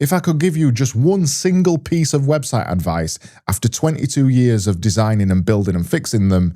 If I could give you just one single piece of website advice after 22 years of designing and building and fixing them,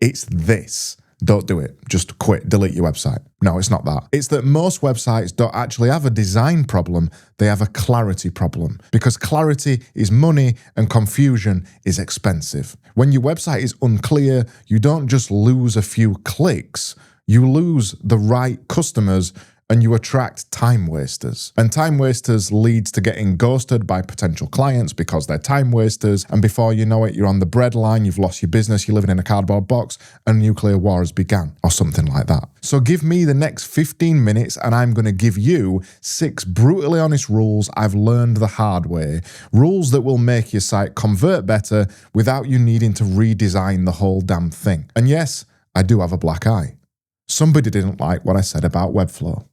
it's this. Don't do it. Just quit, delete your website. No, it's not that. It's that most websites don't actually have a design problem, they have a clarity problem. Because clarity is money and confusion is expensive. When your website is unclear, you don't just lose a few clicks, you lose the right customers and you attract time wasters. And time wasters leads to getting ghosted by potential clients because they're time wasters. And before you know it, you're on the breadline, you've lost your business, you're living in a cardboard box, and nuclear war has begun, or something like that. So give me the next 15 minutes and I'm gonna give you 6 brutally honest rules I've learned the hard way. Rules that will make your site convert better without you needing to redesign the whole damn thing. And yes, I do have a black eye. Somebody didn't like what I said about Webflow.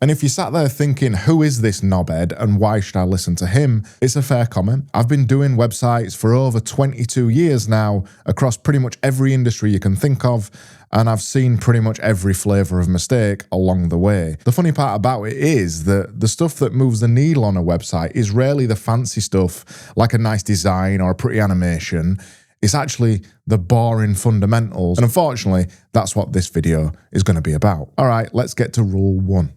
And if you sat there thinking, who is this knobhead and why should I listen to him? It's a fair comment. I've been doing websites for over 22 years now across pretty much every industry you can think of, and I've seen pretty much every flavor of mistake along the way. The funny part about it is that the stuff that moves the needle on a website is rarely the fancy stuff like a nice design or a pretty animation. It's actually the boring fundamentals. And unfortunately, that's what this video is going to be about. All right, let's get to rule 1.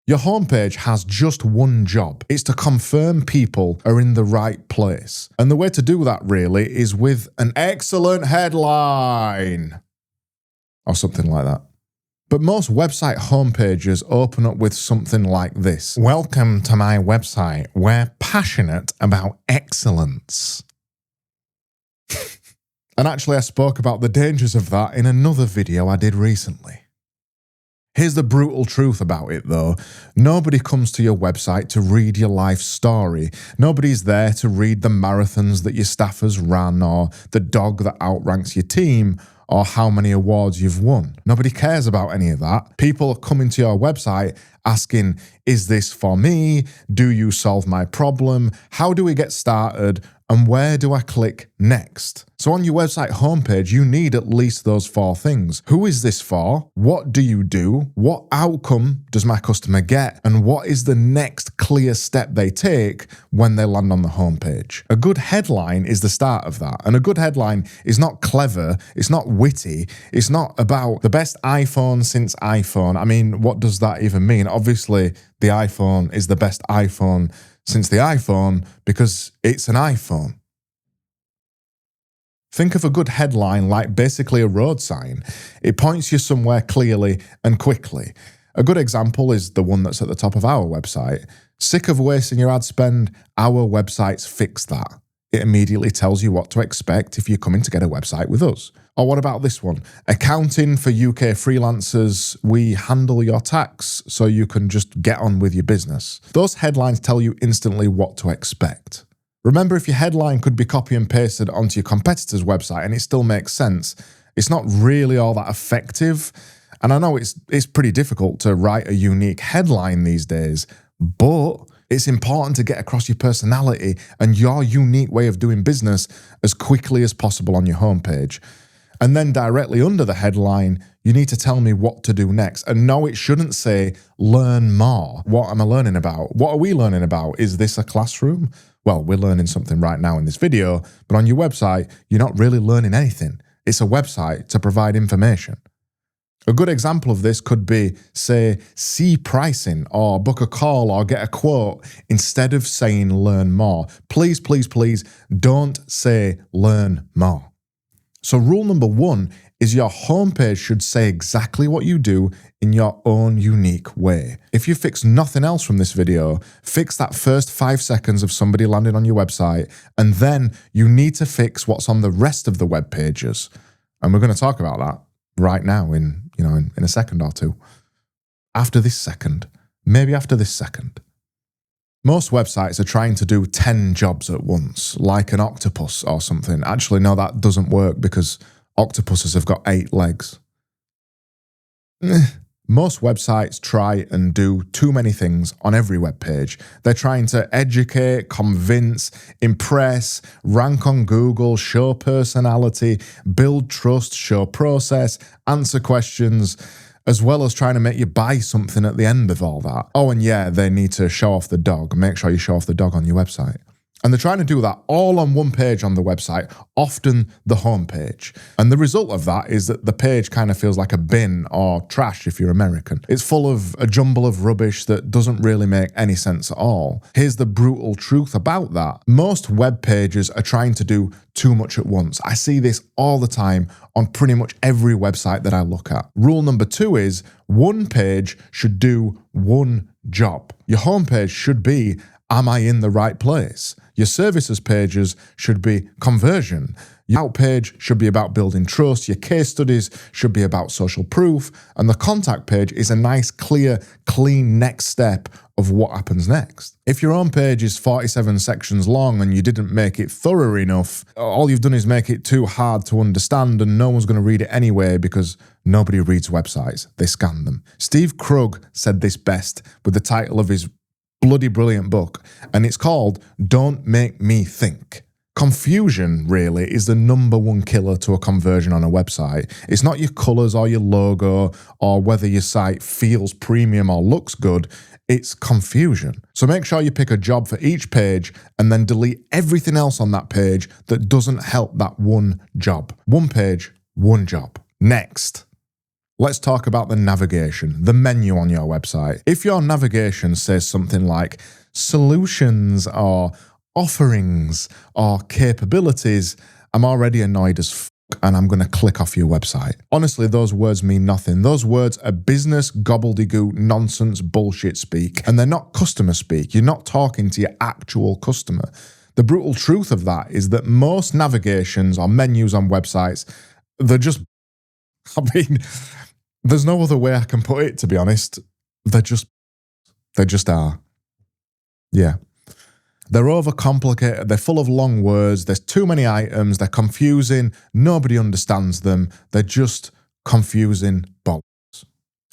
Your homepage has just one job. It's to confirm people are in the right place. And the way to do that really is with an excellent headline or something like that. But most website homepages open up with something like this. Welcome to my website. We're passionate about excellence. And actually I spoke about the dangers of that in another video I did recently. Here's the brutal truth about it though. Nobody comes to your website to read your life story. Nobody's there to read the marathons that your staffers ran or the dog that outranks your team or how many awards you've won. Nobody cares about any of that. People are coming to your website asking, is this for me? Do you solve my problem? How do we get started? And where do I click next? So on your website homepage, you need at least those 4 things. Who is this for? What do you do? What outcome does my customer get? And what is the next clear step they take when they land on the homepage? A good headline is the start of that. And a good headline is not clever. It's not witty. It's not about the best iPhone since iPhone. I mean, what does that even mean? Obviously, the iPhone is the best iPhone since the iPhone because it's an iPhone. Think of a good headline like basically a road sign. It points you somewhere clearly and quickly. A good example is the one that's at the top of our website. Sick of wasting your ad spend? Our websites fix that. It immediately tells you what to expect if you're coming to get a website with us. Or what about this one? Accounting for UK freelancers, we handle your tax so you can just get on with your business. Those headlines tell you instantly what to expect. Remember, if your headline could be copy and pasted onto your competitor's website and it still makes sense, it's not really all that effective. And I know it's pretty difficult to write a unique headline these days, but it's important to get across your personality and your unique way of doing business as quickly as possible on your homepage. And then directly under the headline, you need to tell me what to do next. And no, it shouldn't say, learn more. What am I learning about? What are we learning about? Is this a classroom? Well, we're learning something right now in this video, but on your website, you're not really learning anything. It's a website to provide information. A good example of this could be, say, see pricing or book a call or get a quote instead of saying learn more. Please, please, please don't say learn more. So rule number 1 is your homepage should say exactly what you do in your own unique way. If you fix nothing else from this video, fix that first 5 seconds of somebody landing on your website, and then you need to fix what's on the rest of the web pages. And we're going to talk about that right now in a second or two. After this second, maybe after this second. Most websites are trying to do 10 jobs at once, like an octopus or something. Actually, no, that doesn't work because octopuses have got 8 legs. Most websites try and do too many things on every web page. They're trying to educate, convince, impress, rank on Google, show personality, build trust, show process, answer questions. as well as trying to make you buy something at the end of all that. Oh, and yeah, they need to show off the dog. Make sure you show off the dog on your website. And they're trying to do that all on one page on the website, often the home page. And the result of that is that the page kind of feels like a bin or trash if you're American. It's full of a jumble of rubbish that doesn't really make any sense at all. Here's the brutal truth about that. Most web pages are trying to do too much at once. I see this all the time on pretty much every website that I look at. Rule number 2 is one page should do one job. Your homepage should be, am I in the right place? Your services pages should be conversion. Your out page should be about building trust. Your case studies should be about social proof. And the contact page is a nice, clear, clean next step of what happens next. If your own page is 47 sections long and you didn't make it thorough enough, all you've done is make it too hard to understand and no one's going to read it anyway because nobody reads websites. They scan them. Steve Krug said this best with the title of his bloody brilliant book, and it's called Don't Make Me Think. Confusion, really, is the number one killer to a conversion on a website. It's not your colors or your logo or whether your site feels premium or looks good. It's confusion. So make sure you pick a job for each page and then delete everything else on that page that doesn't help that one job. One page, one job. Next. Let's talk about the navigation, the menu on your website. If your navigation says something like solutions or offerings or capabilities, I'm already annoyed as fuck and I'm going to click off your website. Honestly, those words mean nothing. Those words are business gobbledygook nonsense bullshit speak, and they're not customer speak. You're not talking to your actual customer. The brutal truth of that is that most navigations or menus on websites, they're just, there's no other way I can put it, to be honest. They just are. Yeah. They're overcomplicated. They're full of long words. There's too many items. They're confusing. Nobody understands them. They're just confusing bollocks.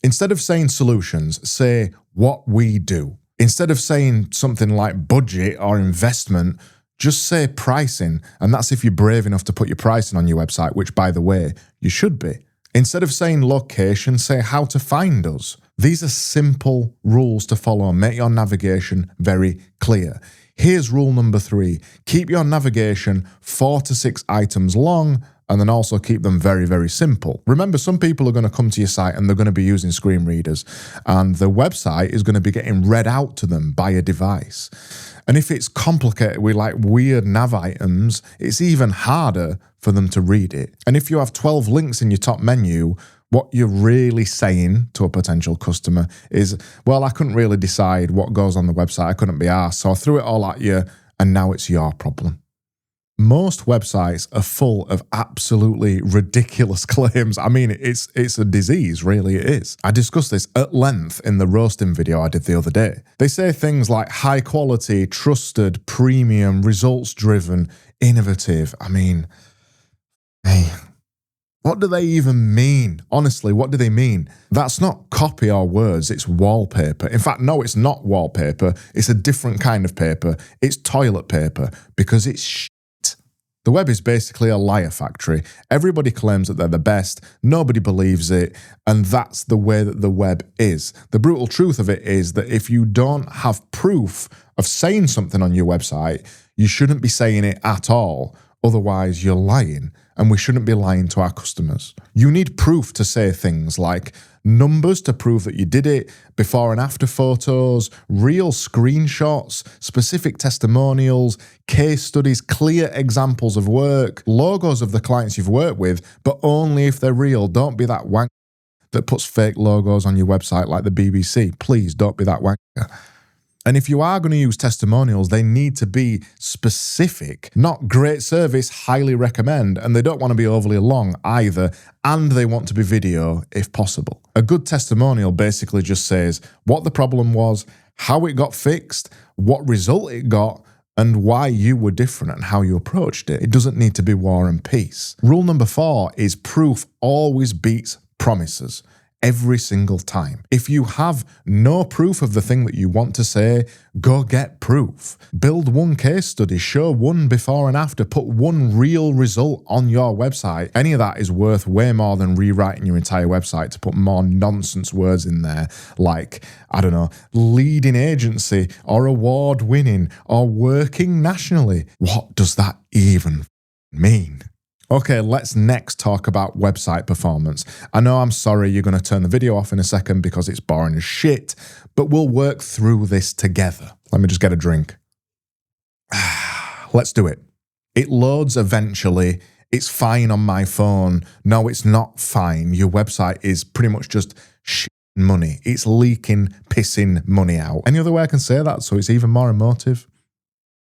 Instead of saying solutions, say what we do. Instead of saying something like budget or investment, just say pricing. And that's if you're brave enough to put your pricing on your website, which, by the way, you should be. Instead of saying location, say how to find us. These are simple rules to follow. Make your navigation very clear. Here's rule number 3. Keep your navigation 4 to 6 items long and then also keep them very, very simple. Remember, some people are going to come to your site and they're going to be using screen readers and the website is going to be getting read out to them by a device. And if it's complicated with like weird nav items, it's even harder for them to read it. And if you have 12 links in your top menu, what you're really saying to a potential customer is, well, I couldn't really decide what goes on the website. I couldn't be asked. So I threw it all at you and now it's your problem. Most websites are full of absolutely ridiculous claims. I mean, it's a disease, really it is. I discussed this at length in the roasting video I did the other day. They say things like high quality, trusted, premium, results driven, innovative. I mean, hey, what do they even mean? Honestly, what do they mean? That's not copy or words, it's wallpaper. In fact, no, it's not wallpaper. It's a different kind of paper. It's toilet paper because it's shit. The web is basically a liar factory. Everybody claims that they're the best. Nobody believes it. And that's the way that the web is. The brutal truth of it is that if you don't have proof of saying something on your website, you shouldn't be saying it at all. Otherwise, you're lying, and we shouldn't be lying to our customers. You need proof to say things like numbers to prove that you did it, before and after photos, real screenshots, specific testimonials, case studies, clear examples of work, logos of the clients you've worked with, but only if they're real. Don't be that wanker that puts fake logos on your website like the BBC. Please don't be that wanker. And if you are going to use testimonials, they need to be specific, not great service, highly recommend, and they don't want to be overly long either, and they want to be video if possible. A good testimonial basically just says what the problem was, how it got fixed, what result it got, and why you were different and how you approached it. It doesn't need to be war and peace. Rule number 4 is proof always beats promises. every single time. If you have no proof of the thing that you want to say, go get proof. Build one case study, show one before and after, put one real result on your website. Any of that is worth way more than rewriting your entire website to put more nonsense words in there like, I don't know, leading agency or award winning or working nationally. What does that even mean? Okay, let's next talk about website performance. I know I'm sorry you're going to turn the video off in a second because it's boring as shit, but we'll work through this together. Let me just get a drink. Let's do it. It loads eventually. It's fine on my phone. No, it's not fine. Your website is pretty much just shit money. It's leaking, pissing money out. Any other way I can say that so it's even more emotive?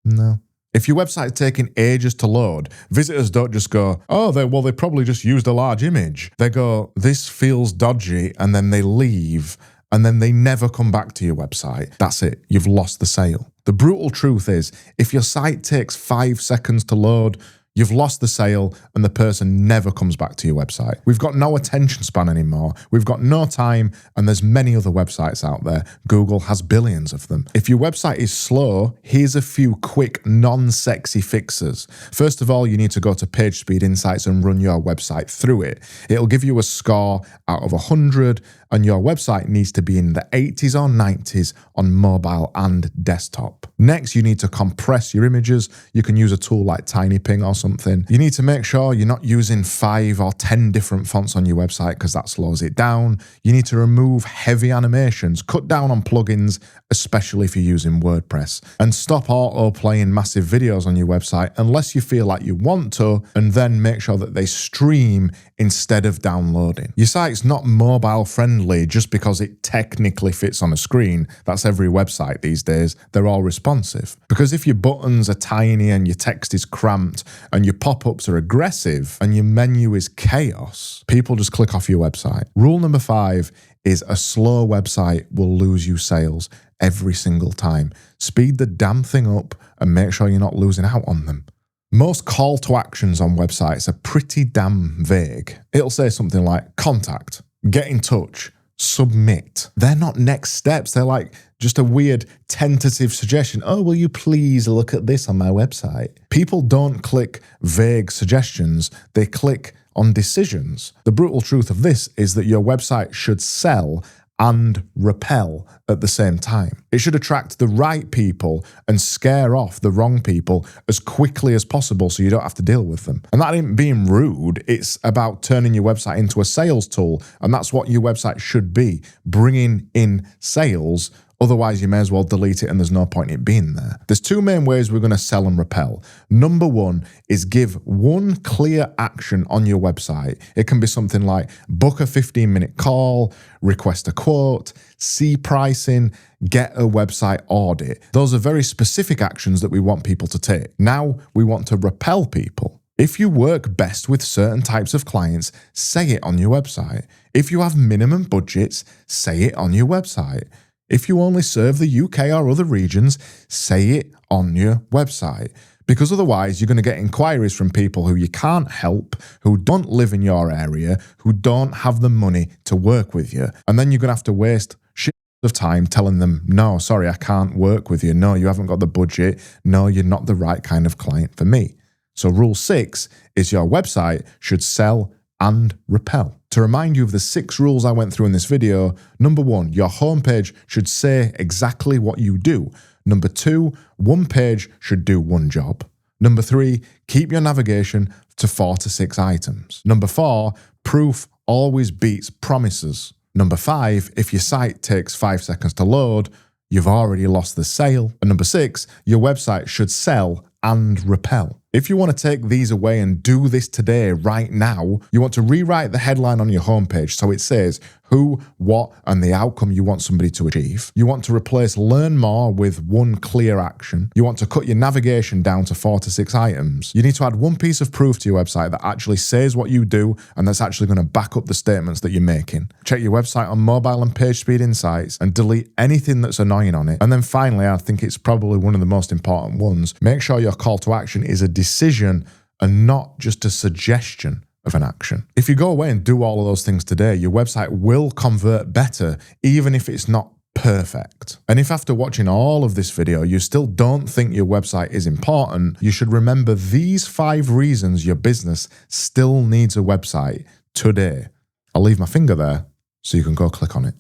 No. If your website's taking ages to load, visitors don't just go, oh, they probably just used a large image. They go, this feels dodgy, and then they leave, and then they never come back to your website. That's it. You've lost the sale. The brutal truth is, if your site takes 5 seconds to load, you've lost the sale and the person never comes back to your website. We've got no attention span anymore. We've got no time, and there's many other websites out there. Google has billions of them. If your website is slow, here's a few quick, non-sexy fixes. First of all, you need to go to PageSpeed Insights and run your website through it. It'll give you a score out of 100, and your website needs to be in the 80s or 90s on mobile and desktop. Next, you need to compress your images. You can use a tool like TinyPing or something. You need to make sure you're not using 5 or 10 different fonts on your website because that slows it down. You need to remove heavy animations, cut down on plugins, especially if you're using WordPress, and stop auto-playing massive videos on your website unless you feel like you want to, and then make sure that they stream instead of downloading. Your site's not mobile friendly just because it technically fits on a screen. That's every website these days. They're all responsive. Because if your buttons are tiny and your text is cramped and your pop-ups are aggressive and your menu is chaos, people just click off your website. Rule number 5 is a slow website will lose you sales every single time. Speed the damn thing up and make sure you're not losing out on them. Most call to actions on websites are pretty damn vague. It'll say something like contact, get in touch, submit. They're not next steps. They're like just a weird tentative suggestion. Oh, will you please look at this on my website? People don't click vague suggestions. They click on decisions. The brutal truth of this is that your website should sell and repel at the same time. It should attract the right people and scare off the wrong people as quickly as possible so you don't have to deal with them. And that ain't being rude. It's about turning your website into a sales tool. And that's what your website should be, bringing in sales. Otherwise, you may as well delete it and there's no point in it being there. There's 2 main ways we're going to sell and repel. Number 1 is give one clear action on your website. It can be something like book a 15-minute call, request a quote, see pricing, get a website audit. Those are very specific actions that we want people to take. Now we want to repel people. If you work best with certain types of clients, say it on your website. If you have minimum budgets, say it on your website. If you only serve the UK or other regions, say it on your website. Because otherwise, you're going to get inquiries from people who you can't help, who don't live in your area, who don't have the money to work with you. And then you're going to have to waste shit of time telling them, no, sorry, I can't work with you. No, you haven't got the budget. No, you're not the right kind of client for me. So rule 6 is your website should sell and repel. To remind you of the 6 rules I went through in this video, number 1, your homepage should say exactly what you do. Number 2, one page should do one job. Number 3, keep your navigation to 4 to 6 items. Number 4, proof always beats promises. Number 5, if your site takes 5 seconds to load, you've already lost the sale. And number 6, your website should sell and repel. If you want to take these away and do this today, right now, you want to rewrite the headline on your homepage so it says who, what, and the outcome you want somebody to achieve. You want to replace learn more with one clear action. You want to cut your navigation down to 4 to 6 items. You need to add one piece of proof to your website that actually says what you do and that's actually going to back up the statements that you're making. Check your website on mobile and PageSpeed Insights and delete anything that's annoying on it. And then finally, I think it's probably one of the most important ones, make sure your call to action is a decision and not just a suggestion. of an action. If you go away and do all of those things today, your website will convert better, even if it's not perfect. And if after watching all of this video, you still don't think your website is important, you should remember these 5 reasons your business still needs a website today. I'll leave my finger there so you can go click on it.